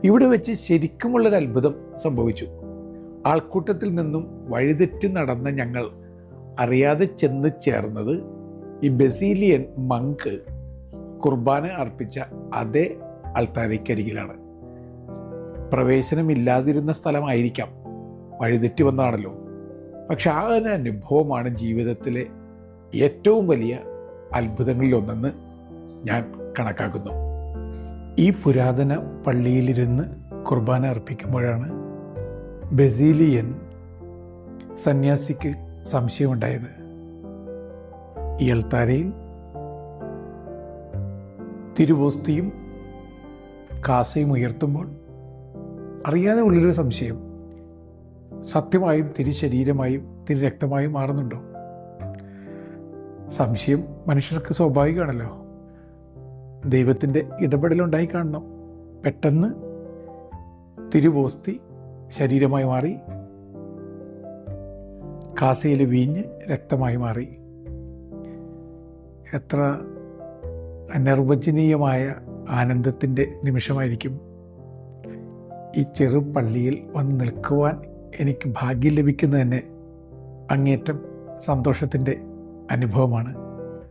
ഇവിടെ വെച്ച് ശരിക്കുമുള്ളൊരു അത്ഭുതം സംഭവിച്ചു. ആൾക്കൂട്ടത്തിൽ നിന്നും വഴിതെറ്റി നടന്ന ഞങ്ങൾ അറിയാതെ ചെന്ന് ചേർന്നത് ഈ ബസീലിയൻ മങ്ക് കുർബാന അർപ്പിച്ച അതേ അൾത്താരയ്ക്കരികിലാണ്. പ്രവേശനമില്ലാതിരുന്ന സ്ഥലമായിരിക്കാം, വഴിതെറ്റി വന്നതാണല്ലോ. പക്ഷെ ആ ഒരു അനുഭവമാണ് ജീവിതത്തിലെ ഏറ്റവും വലിയ അത്ഭുതങ്ങളിലൊന്നെന്ന് ഞാൻ കണക്കാക്കുന്നു. ഈ പുരാതന പള്ളിയിലിരുന്ന് കുർബാന അർപ്പിക്കുമ്പോഴാണ് ബസീലിയൻ സന്യാസിക്ക് സംശയമുണ്ടായത്. ഈ അൾത്താരയിൽ തിരുവോസ്തിയും കാസയും ഉയർത്തുമ്പോൾ അറിയാതെ ഉള്ളൊരു സംശയം, സത്യമായും തിരുശരീരമായും തിരുരക്തമായും മാറുന്നുണ്ടോ? സംശയം മനുഷ്യർക്ക് സ്വാഭാവികമാണല്ലോ. ദൈവത്തിൻ്റെ ഇടപെടലുണ്ടായി കാണണം. പെട്ടെന്ന് തിരുവോസ്തി ശരീരമായി മാറി, കാസയിൽ വീഞ്ഞ് രക്തമായി മാറി. എത്ര അനിർവചനീയമായ ആനന്ദത്തിൻ്റെ നിമിഷമായിരിക്കും. ഈ ചെറു പള്ളിയിൽ വന്ന് നിൽക്കുവാൻ എനിക്ക് ഭാഗ്യം ലഭിക്കുന്നത് തന്നെ അങ്ങേറ്റം സന്തോഷത്തിൻ്റെ അനുഭവമാണ്.